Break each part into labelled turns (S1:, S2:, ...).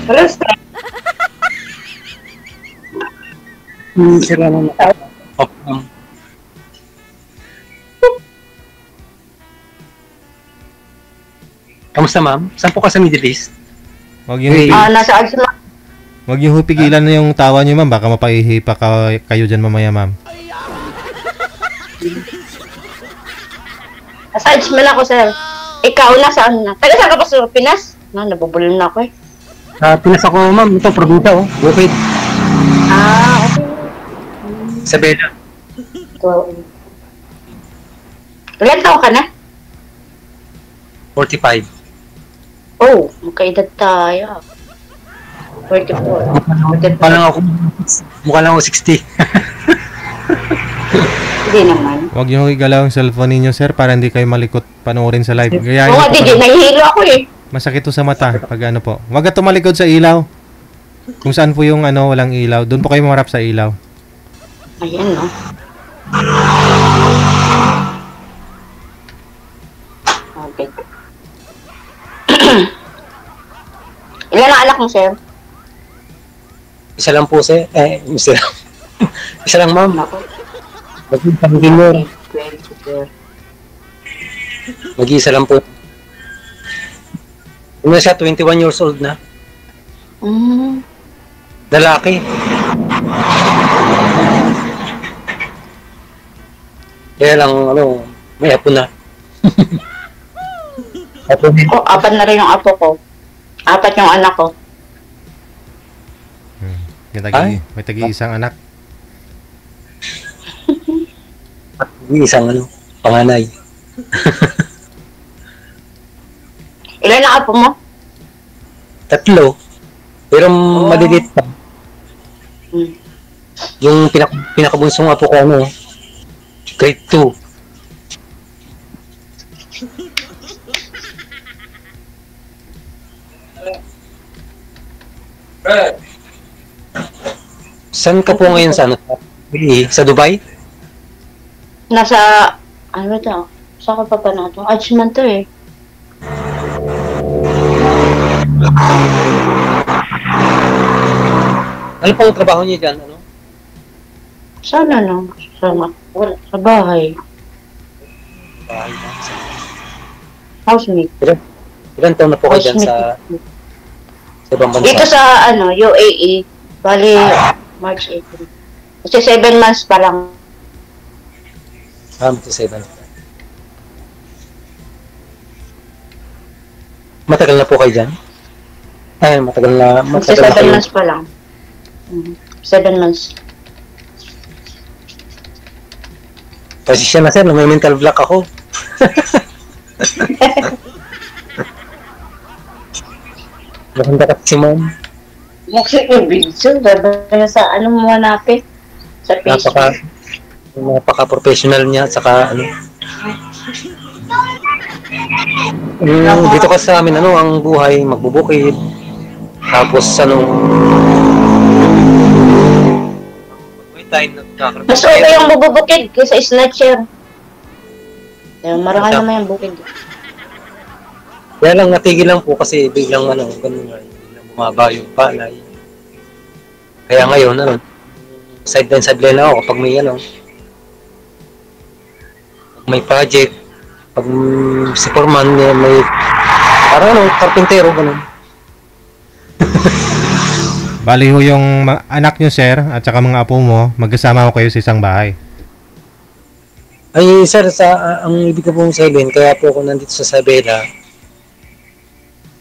S1: Wala sa
S2: Sila naman. Kamusta ma'am? Saan po ka sa Middle East?
S3: Wag yung
S1: nasa Agsma.
S3: wag yung pigilan na yung tawa niyo, ma'am. Baka mapahihipa kayo diyan mamaya, ma'am.
S1: Nasa Agsma ako, sir. Ikaw, nasaan na? Taga saan ka pa sa Pinas? Nabubulol na ako eh.
S2: Pinas ako ma'am. Ito, probinsya oh. Bukid.
S1: Okay.
S2: Isabela.
S1: Ilan taon ka na?
S2: 45.
S1: Oh, magkaedad tayo. 44.
S2: Mukha lang ako 60.
S1: Hindi naman.
S3: Wag yung igalaw ang cellphone ninyo, sir, para hindi kayo malikot panoorin sa live. Gayahin
S1: Oo,
S3: niyo po
S1: hindi. Nahihilo ako eh.
S3: Masakit to sa mata pag ano po. Wag ka tumalikod sa ilaw. Kung saan po yung walang ilaw, doon po kayo mamarap sa ilaw.
S1: Ayan, no? Okay. Ilan ang anak mo, sir?
S2: Isa lang po sir. Isa lang. Isa lang ma'am.
S1: Ako.
S2: Mag-iisa lang po. Ano siya, 21 years old na. Lalaki. Kaya lang, may apo na. Apo din.
S1: Oh, 4 na rin yung apo ko. 4 yung anak ko.
S3: May tagi-isang anak.
S2: Isang panganay.
S1: Ilan ang apo mo?
S2: 3. Pero maliliit pa. Yung pinakabunsong apo ko, grade 2. Saan ka po ngayon sa sa Dubai?
S1: Nasa, ano ba ito? Saan ka pa pa na ito? Ajman to eh.
S2: Ano pong trabaho niyo dyan?
S1: Sana lang. Wala. Sa bahay. Housemate.
S2: Ilan taon na po kayo dyan sa ibang bansa?
S1: Dito sa, UAE. Bali, March, April. Kasi 7 months pa lang.
S2: Magto 7. Matagal na po kayo dyan? Ay, matagal na.
S1: Kasi 7 months pa lang. 7 months.
S2: Kasi siya na sir, may mental block ako. Maganda kasi si ma'am.
S1: Kasi yung video, babaya sa mo hanapin? Sa Facebook.
S2: Napaka-professional niya, saka dito kasi sa amin, ang buhay, magbubukid. Tapos, may time na
S1: Mas okay yung bubukid kaysa snatcher. Marangal naman yung bukid.
S2: Kaya lang, natigil lang po kasi biglang ganun nga, biglang bumaba yung palay. Kaya ngayon, sideline ako kapag may project, pag si Foreman, may parang karpintero, ganun.
S3: Bali ho yung anak nyo, sir, at saka mga apo mo, magkasama ko kayo sa isang bahay.
S2: Ay, sir, ang ibig ko pong sabihin, kaya po ako nandito sa Isabela,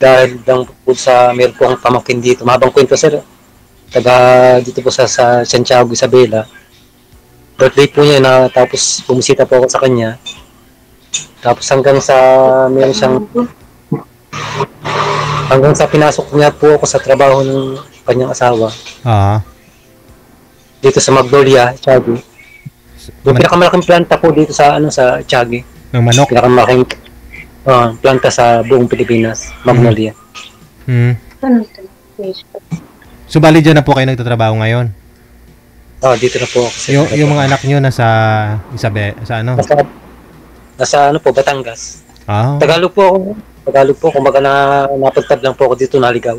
S2: dahil lang po meron po akong pamangkin dito. Mahabang kwento, sir. Taga dito po sa Santiago, Isabela. Birthday po niya na, tapos bumisita po ako sa kanya. Tapos hanggang sa pinasok niya po ako sa trabaho ng kanyang asawa. Dito sa Magnolia, Tiago. Yung pinakamalaking planta po dito sa Tiago.
S3: Ng manok?
S2: Pinakamalaking planta sa buong Pilipinas, Magnolia.
S3: So bali dyan na po kayo nagtatrabaho ngayon?
S2: Dito na po ako.
S3: Yung mga anak nyo nasa
S2: Nasa Batangas. Tagalog po ako. Kumbaga napagtab lang po ako dito, naligaw.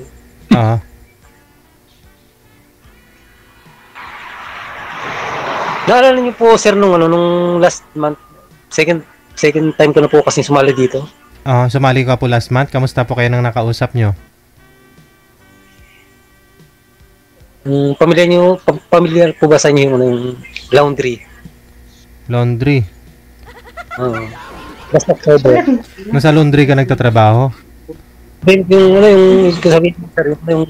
S2: Naalala niyo po, sir, nung last month, second time ko na po kasi sumali dito.
S3: Sumali ka po last month. Kamusta po kayo nang nakausap nyo?
S2: Pamilyar po ba sa inyo yung laundry?
S3: Laundry.
S2: Oo. Basta October.
S3: Nasa laundry ka nagtatrabaho?
S2: Yung sabihin ko, sir, yung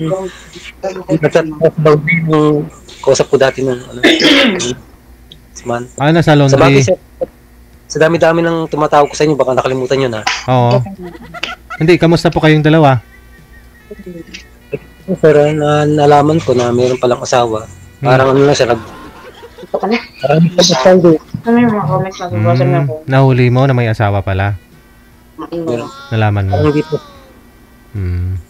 S2: laundry, yung kausap ko dati nung last month.
S3: Nasa
S2: Sa bagay,
S3: laundry.
S2: sir, sa dami-dami ng tumatawag ko sa inyo, baka nakalimutan nyo na.
S3: Oo. Hindi, kamusta po kayong dalawa?
S2: Pero nalaman ko na mayroon palang asawa. Parang ano na siya,
S1: Ito ka na.
S2: parang nagpapastando.
S1: Ano yung mga comments na bubasa na ako?
S3: Nahuli mo na may asawa pala.
S1: Maingay.
S3: Nalaman mo.
S2: Parang hindi po.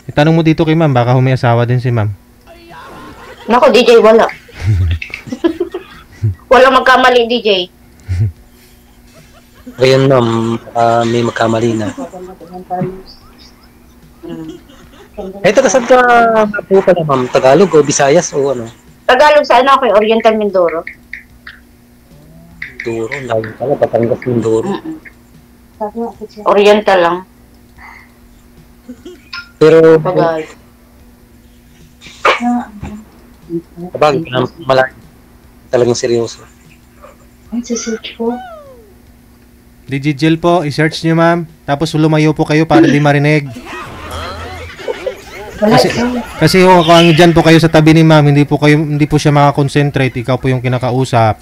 S3: Itanong mo dito kay ma'am, baka may asawa din si ma'am.
S1: Nako, DJ, wala. Wala magkamali, DJ.
S2: Ayun, ma'am, may magkamali na. Ito, saan ka po pala, ma'am? Tagalog o Visayas o ano?
S1: Tagalog sa ano ako, Oriental Mindoro.
S2: Duro, lalo pala, Batangas ng Duro.
S1: Oriental lang.
S2: Pero,
S1: Tagalog.
S2: kapag malaki, talagang seryoso.
S3: Digigel po, i-search nyo ma'am. Tapos lumayo po kayo para di marinig. Kasi kung dyan po kayo sa tabi ni ma'am, hindi po siya makakonsentrate. Ikaw po yung kinakausap.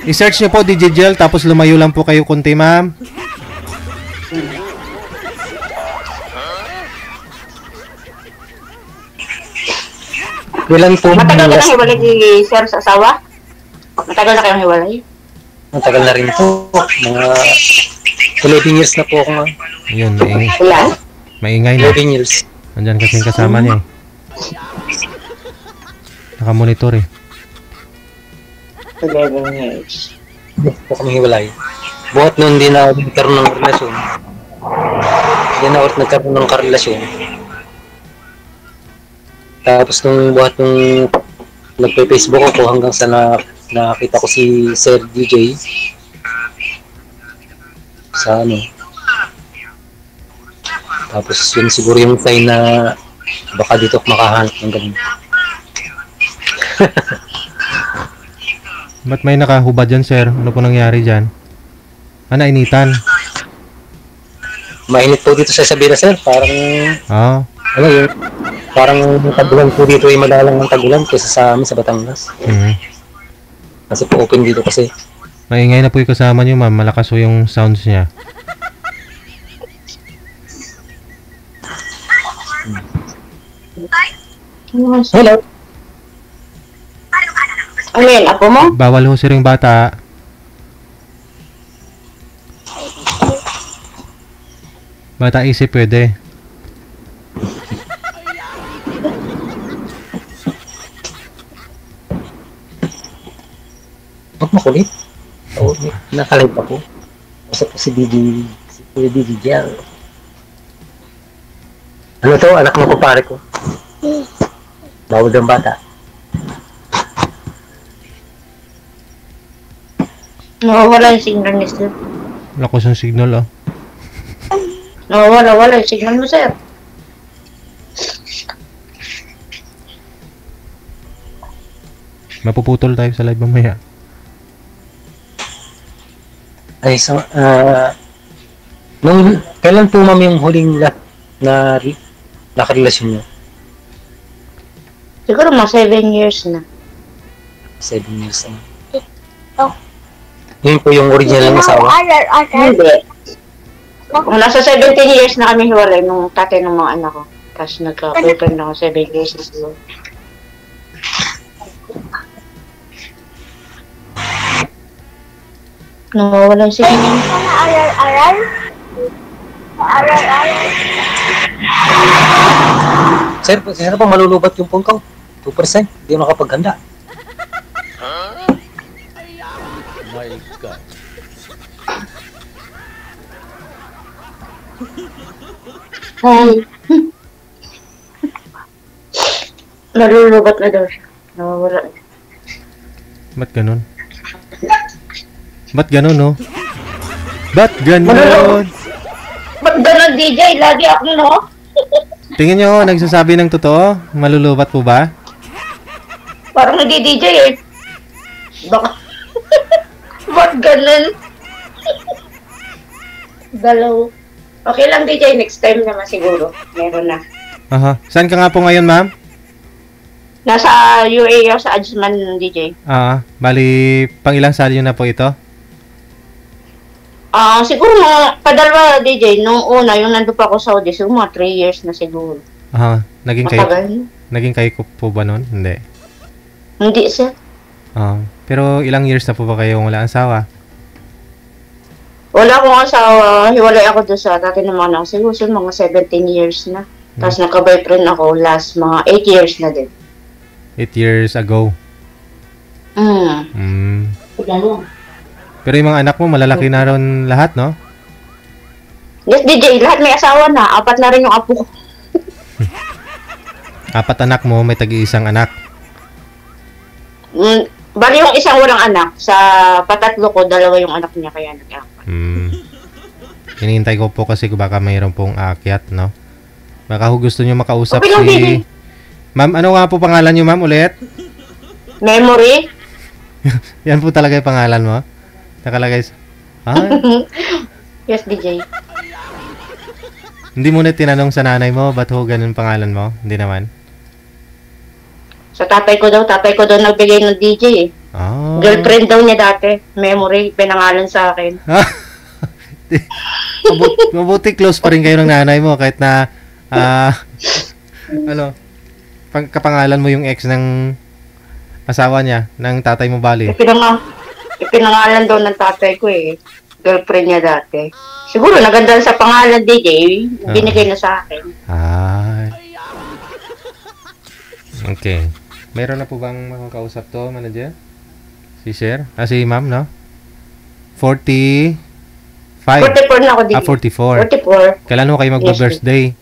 S3: I-search nyo po Digigel, tapos lumayo lang po kayo konti ma'am.
S2: Kailan po?
S1: Matagal ka nang hiwalay si Sir sa asawa? Matagal na kayong hiwalay?
S2: Matagal na rin po. Mga 11 years na po ako nga.
S3: Ayun,
S1: Ilan?
S3: maingay na.
S2: 11 years.
S3: Nandyan kasing kasama niya eh. Nakamonitor eh.
S1: 11 years.
S2: Hindi po kami hiwalay. Buhat nun hindi na ako nagkaroon ng relasyon. Hindi na ako nagkaroon ng karelasyon. Tapos nung buhat nung nagpe-Facebook ako hanggang sa nakita ko si Sir DJ sa ano. Tapos yun siguro yung sign na baka dito ako makahanap ng ganun.
S3: Ba't may nakahubad dyan sir? Ano po nangyari dyan? Nainitan?
S2: Mainit po dito sa Isabela, sir. Parang ano yun, parang tagulan po dito ay madalang ng tagulan kaysa sa amin sa Batangas. Kasi po open dito kasi.
S3: Maingay na po yung kasama niyo ma'am. Malakas po yung sounds niya.
S2: Hello.
S1: Ano yun, apo mo?
S3: Bawal ho sir yung bata. Bata isip pwede.
S2: Huwag makulit. Oo, nakalive ako. Kasi po si DJ Jel. Ano to? Anak mo pare ko. Bawal ng bata.
S1: Nawawala yung signal ni Sir.
S3: Lakas ang signal
S1: Nawawala yung signal mo, Sir.
S3: Mapuputol tayo sa live mamaya.
S2: Ay, so, kailan po ma'am yung huling na nakarelasyon niyo?
S1: Siguro mga 7 years na.
S2: 7 years na. Yun po yung original ng asawa?
S1: Hindi. Kung nasa 17 years na kami hiwalay nung tatay ng mga anak ko. Tapos nagka-open na ako 7 years na siguro. Nawawala yung signal.
S2: Sir, sino pa malulubat yung phone ko? 2%. Hindi ako nakapaghanda.
S4: My God.
S1: Hi. Nalulubat na daw siya. Nawawala.
S3: Ba't ganun? Ba't ganun, no? Ba't ganun?
S1: Ba't ganun, DJ? Lagi ako, no?
S3: Tingin nyo, nagsasabi ng totoo? Malulubat po ba?
S1: Parang nag-DJ eh. Baka... Ba't ganun? Dalaw. Okay lang, DJ. Next time naman siguro. Meron na.
S3: Aha. Saan ka nga po ngayon, ma'am?
S1: Nasa UAE ako sa Ajman, DJ.
S3: Bali, pang ilang sali na po ito?
S1: Siguro mga padalwa, DJ. Nung una, yung nandun pa ako sa Saudi, siguro mga 3 years na siguro.
S3: Aha.
S1: Matagal.
S3: Naging kayo po ba nun? Hindi.
S1: Hindi, sir.
S3: Pero ilang years na po ba kayo wala asawa?
S1: Wala akong asawa. Hiwalay ako doon sa dati naman ako. Siguro mga 17 years na. Tapos nagka-boyfriend ako last mga 8 years na din.
S3: 8 years ago? Pero yung mga anak mo, malalaki na ron lahat, no?
S1: Yes, DJ. Lahat may asawa na. 4 na rin yung apo ko.
S3: 4 anak mo, may tag-iisang anak.
S1: Bali yung isang walang anak. Sa patatlo ko, 2 yung anak niya. Kaya nag-apat.
S3: Hinihintay ko po kasi baka mayroon pong aakyat, no? Baka gusto nyo makausap
S1: okay lang,
S3: si...
S1: DJ.
S3: Ma'am, ano nga po pangalan nyo, ma'am, ulit?
S1: Memory?
S3: Yan po talaga yung pangalan mo? Nakalagay sa...
S1: Yes, DJ.
S3: Hindi mo na tinanong sa nanay mo, ba't ho ganun pangalan mo? Hindi naman.
S1: Sa tatay ko daw nagbigay ng DJ eh. Girlfriend daw niya dati. Memory, pinangalan sa akin.
S3: Mabuti close pa rin kayo ng nanay mo kahit na kapangalan mo yung ex ng asawa niya, ng tatay mo bali.
S1: Ipinangalan daw ng tatay ko eh. Girlfriend niya dati. Siguro naganda sa pangalan DJ, binigay na sa akin.
S3: Okay. Meron na po bang makakausap to, manager? Si Sir? Si ma'am, no? 45.
S1: 44 na ako DJ.
S3: 44. Kailan mo kayo mag-birthday?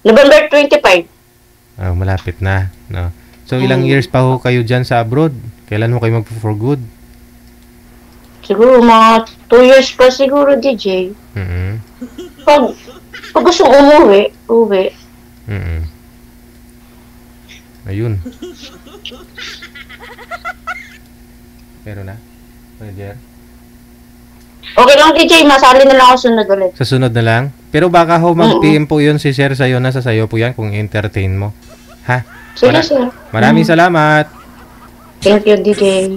S1: November 25.
S3: Malapit na, no? So, ilang years pa ho kayo dyan sa abroad? Kailan mo kayo mag-for good?
S1: Siguro mga 2 years pa siguro, DJ. Pag gusto umuwi.
S3: Ayun. Pero na? Manager?
S1: Okay lang, DJ. Masali na lang ako sunod ulit.
S3: Sa sunod na lang? Pero baka ho mag-PM po yun si Sir sa'yo, nasa sa'yo po yan kung entertain mo. Ha?
S1: Sige, sir.
S3: Maraming salamat.
S1: Thank you, DJ.